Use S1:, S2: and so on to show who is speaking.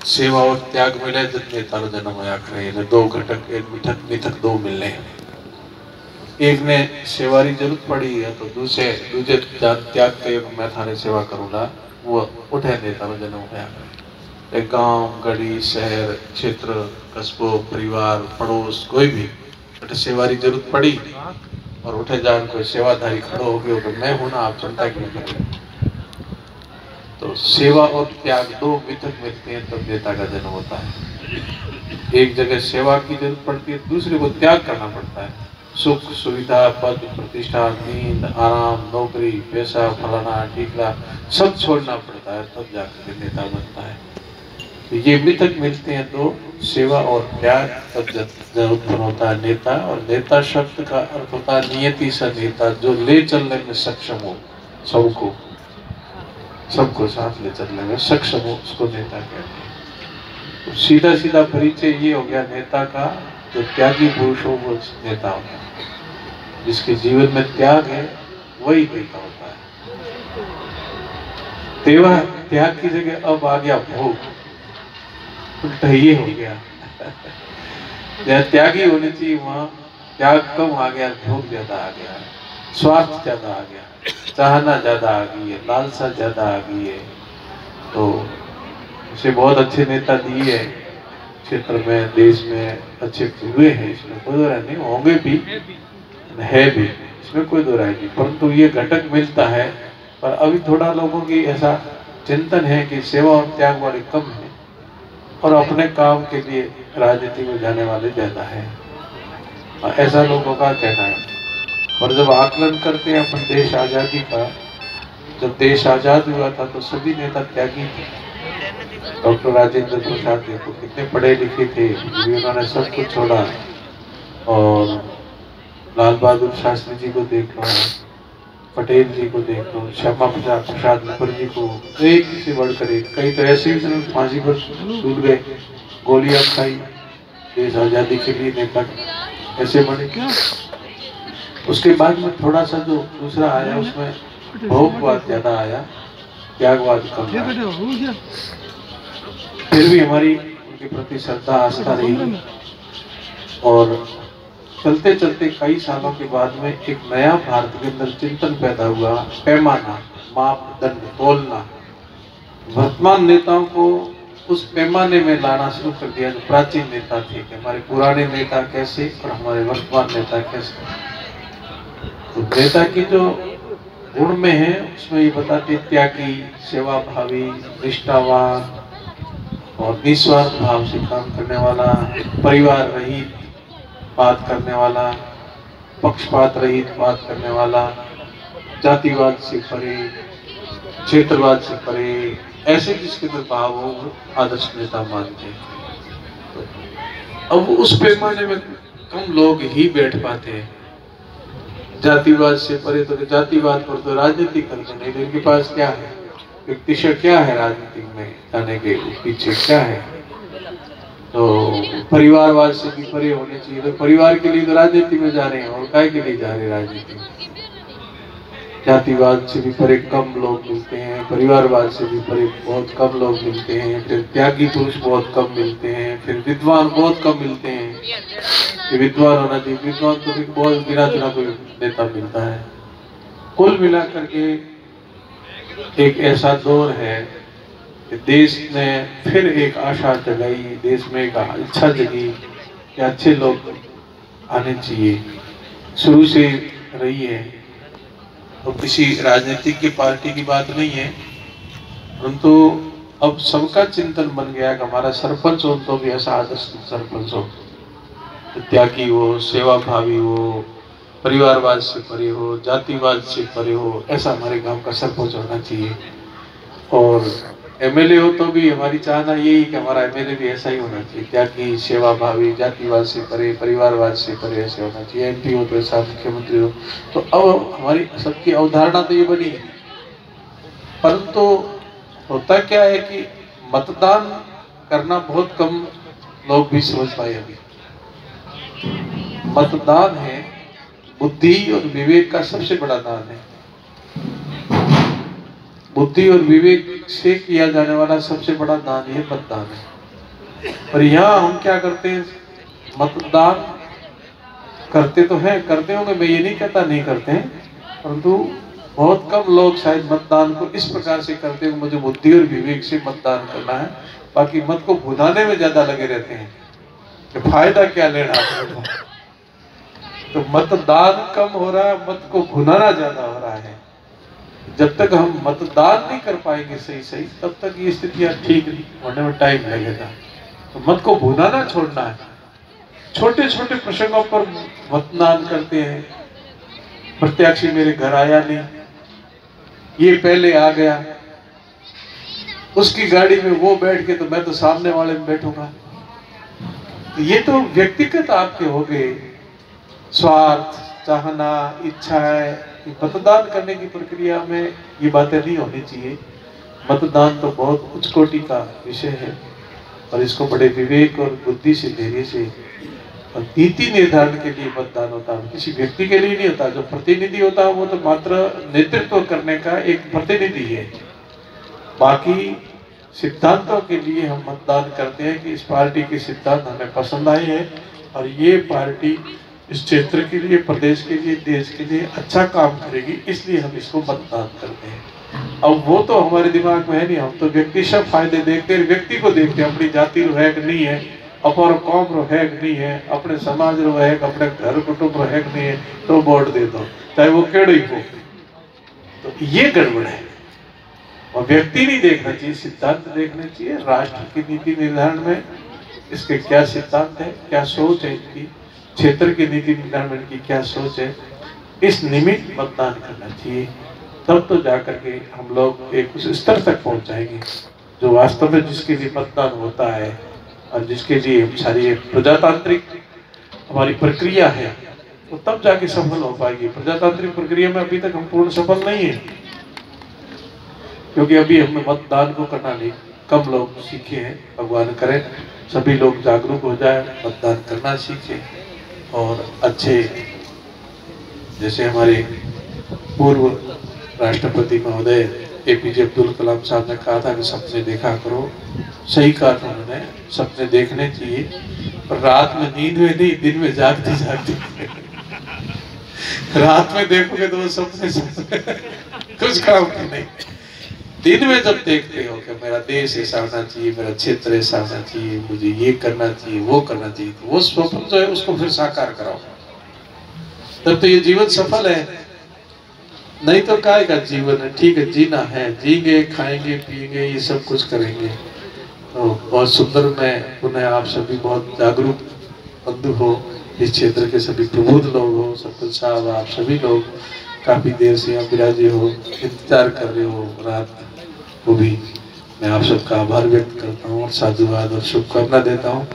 S1: सेवा और त्याग मिले जितने तारो जन्म होया करे। ने दो घटक एक मिथक मिथक दो मिलने। एक ने सेवारी जरूरत पड़ी है तो दूसरे दूजे त्याग के मैं थारे सेवा करूँगा वो उठे ने तारो जन्म होया करे। एक गांव गली शहर क्षेत्र कस्बों परिवार पड़ोस कोई भी अटे सेवारी जरूरत पड़ी और उठे जान कोई सेवाधारी खड़ो हो गयो कि मैं हूं ना आप चिंता क्यों करें। तो सेवा और त्याग दो मिथक मिलते हैं तब नेता का जन्म होता है। एक जगह सेवा की जरूरत पड़ती है दूसरे को त्याग करना पड़ता है। सुख सुविधा पद प्रतिष्ठा नींद आराम नौकरी पैसा फलाना ठीकरा सब छोड़ना पड़ता है तब जाकर नेता बनता है। तो ये मिथक मिलते हैं तो सेवा और त्याग तब जब उत्पन्न होता है नेता। और नेता शब्द का अर्थ होता है नियति सा नेता जो ले चलने में सक्षम हो सबको साथ ले चलने में सक्षम हो उसको नेता कहते हैं। तो सीधा सीधा परिचय ये हो गया नेता का जो त्यागी पुरुष हो वो नेता होता है। जिसके जीवन में त्याग है वही नेता होता है। त्याग की जगह अब आ गया भोग उल्टा ये हो गया। जहाँ त्यागी होनी चाहिए वहाँ त्याग कम आ गया भोग ज्यादा आ गया स्वार्थ ज्यादा आ गया चाहना ज्यादा आ गई है लालसा ज्यादा आ गई है। तो उसे बहुत अच्छे नेता दिए है क्षेत्र में देश में अच्छे हुए हैं इसमें कोई दो राय नहीं होंगे भी है भी इसमें कोई दो राय नहीं। परंतु ये घटक मिलता है पर अभी थोड़ा लोगों की ऐसा चिंतन है कि सेवा और त्याग वाले कम है और अपने काम के लिए राजनीति में जाने वाले ज्यादा है ऐसा लोगों का कहना है। और जब आकलन करते हैं अपन देश आजादी का जब देश आजाद हुआ था तो सभी नेता त्यागी थे। डॉक्टर राजेंद्र प्रसाद देखो कितने पढ़े लिखे थे उन्होंने सब कुछ छोड़ा। और लाल बहादुर शास्त्री जी को देख लो पटेल जी को देख लो श्यामा प्रसाद मुखर्जी को एक से बढ़कर एक कई तो ऐसे ही फांसी पर छूट गए गोलियां खाई देश आजादी के लिए नेता ऐसे बने। उसके बाद में थोड़ा सा जो दूसरा आया उसमें भोगवाद ज्यादा आया त्यागवाद कम आया। फिर भी हमारी उनके प्रति श्रद्धा आस्था रही और चलते चलते कई सालों के बाद में एक नया भारत के अंदर चिंतन पैदा हुआ पैमाना मापदंड तोलना। वर्तमान नेताओं को उस पैमाने में लाना शुरू कर दिया जो प्राचीन नेता थे कि हमारे पुराने नेता कैसे और हमारे वर्तमान नेता कैसे। तो नेता की जो गुण में है उसमें ये बताते त्यागी सेवा भावी निष्ठावान और निस्वार्थ भाव से काम करने वाला परिवार रहित बात करने वाला पक्षपात रहित बात करने वाला जातिवाद से परे क्षेत्रवाद से परे ऐसे जिसके अंदर भाव हो आदर्श नेता मानते हैं। तो अब उस पैमाने में कम लोग ही बैठ पाते हैं। जातिवाद से परे तो जातिवाद पर तो राजनीति करते नहीं तो इनके पास क्या है व्यक्तिशय क्या है राजनीति में जाने के पीछे क्या है। तो परिवारवाद से भी परे होने चाहिए। तो परिवार के लिए तो राजनीति में जा रहे हैं और काय के लिए जा रहे हैं राजनीति में। जातिवाद से भी परे कम लोग मिलते हैं परिवारवाद से भी परे बहुत कम लोग मिलते हैं। फिर त्यागी पुरुष बहुत कम मिलते हैं फिर विद्वान बहुत कम मिलते हैं। ये विद्वान होना चाहिए विद्वान तो भी बहुत गिना चुना कोई नेता मिलता है। कुल मिलाकर के एक ऐसा दौर है कि देश ने फिर एक आशा जगाई देश में एक इच्छा जगी कि अच्छे लोग आने चाहिए शुरू से रही है। तो किसी राजनीतिक की पार्टी की बात नहीं है परंतु अब सबका चिंतन बन गया कि हमारा सरपंच हो तो भी ऐसा आदर्श सरपंच हो त्यागी हो सेवा भावी हो परिवारवाद से परे हो जातिवाद से परे हो ऐसा हमारे गांव का सरपंच होना चाहिए। और एमएलए हो तो भी हमारी चाहना यही कि हमारा एमएलए भी ऐसा ही होना चाहिए त्यागी सेवा भावी जातिवाद से परे परिवारवाद से परे ऐसे होना चाहिए। एमपी हो तो ऐसा मुख्यमंत्री हो। तो अब हमारी सबकी अवधारणा तो ये बनी है परंतु होता क्या है कि मतदान करना बहुत कम लोग भी समझ पाए। अभी मतदान है बुद्धि और विवेक का सबसे बड़ा दान है। बुद्धि और विवेक से किया जाने वाला सबसे बड़ा दान ये मतदान है। और यहाँ हम क्या करते हैं, मतदान करते तो हैं, करते होंगे, मैं ये नहीं कहता नहीं करते हैं, परंतु बहुत कम लोग शायद मतदान को इस प्रकार से करते हैं, मुझे बुद्धि और विवेक से मतदान करना है, बाकी मत को भुनाने में ज्यादा लगे रहते हैं कि फायदा क्या लेना आपको। तो मतदान कम हो रहा है, मत को भुनाना ज्यादा हो रहा है। जब तक हम मतदान नहीं कर पाएंगे सही सही, तब तक ये स्थितियां ठीक होने में टाइम लगेगा। तो मत को भुनाना छोड़ना है। छोटे छोटे प्रसंगों पर मतदान करते हैं, प्रत्याशी मेरे घर आया नहीं, ये पहले आ गया, उसकी गाड़ी में वो बैठ के तो मैं तो सामने वाले में बैठूंगा। तो ये तो व्यक्तिगत आपके हो गए, स्वार्थ, चाहना, इच्छाएं। मतदान करने की प्रक्रिया में ये बातें नहीं होनी चाहिए। मतदान तो बहुत उच्च कोटि का विषय है और इसको बड़े विवेक और बुद्धि से, धैर्य से और नीति निर्धारण के लिए मतदान होता है, किसी व्यक्ति के लिए नहीं होता। जो प्रतिनिधि होता है वो तो मात्र नेतृत्व करने का एक प्रतिनिधि है। बाकी सिद्धांतों के लिए हम मतदान करते हैं कि इस पार्टी के सिद्धांत हमें पसंद आए हैं और ये पार्टी इस क्षेत्र के लिए, प्रदेश के लिए, देश के लिए अच्छा काम करेगी, इसलिए हम इसको मतदान करते हैं। अब वो तो हमारे दिमाग में है नहीं, हम तो व्यक्ति सब फायदे देखते हैं, व्यक्ति को देखते हैं, अपनी जाति रो है कि नहीं है, अपर कौम रो है कि नहीं है, अपने समाज रो है, अपने घर कुटुंब रो है कि नहीं है, तो वोट दे दो, चाहे वो केड़ो ही हो। तो ये गड़बड़ है और व्यक्ति नहीं देखना चाहिए, सिद्धांत देखने चाहिए। राष्ट्र की नीति निर्धारण में इसके क्या सिद्धांत है, क्या सोच है, इनकी क्षेत्र की नीति निर्धारण की क्या सोच है, इस निमित्त मतदान करना चाहिए। तब तो जाकर के हम लोग एक उस स्तर तक पहुंच जाएंगे जो वास्तव में जिसके लिए मतदान होता है और जिसके लिए सारी प्रजातांत्रिक हमारी प्रक्रिया है, तो तब जाके सफल हो पाएगी। प्रजातांत्रिक प्रक्रिया में अभी तक हम पूर्ण सफल नहीं है, क्योंकि अभी हमें मतदान को करना नहीं, कम लोग सीखे हैं। भगवान करें सभी लोग जागरूक हो जाए, मतदान करना सीखे और अच्छे, जैसे हमारे पूर्व राष्ट्रपति महोदय APJ अब्दुल कलाम साहब ने कहा था कि सपने देखा करो। सही कहा था उन्होंने, सपने देखने चाहिए, पर रात में नींद में नहीं, दिन में जागते जागते। रात में देखोगे तो वो सपने कुछ काम की नहीं। दिन में जब देखते हो कि मेरा देश ऐसा होना चाहिए, मेरा क्षेत्र ऐसा होना चाहिए, मुझे ये करना चाहिए, वो करना चाहिए, तो वो स्वप्न जो है उसको फिर साकार कराओ, तब तो ये जीवन सफल है। नहीं तो काय का जीवन है, ठीक है जीना है, जीएंगे, खाएंगे, पिएंगे, ये सब कुछ करेंगे। तो बहुत सुंदर, मैं पुनः आप सभी बहुत जागरूक बंधु हो, इस क्षेत्र के सभी प्रबुद्ध लोग हो, सरपंच साहब, आप सभी लोग काफी देर से यहाँ विराजे हो, इंतजार कर रहे हो रात को भी। मैं आप सबका आभार व्यक्त करता हूँ और साधुवाद और शुभकामना देता हूँ।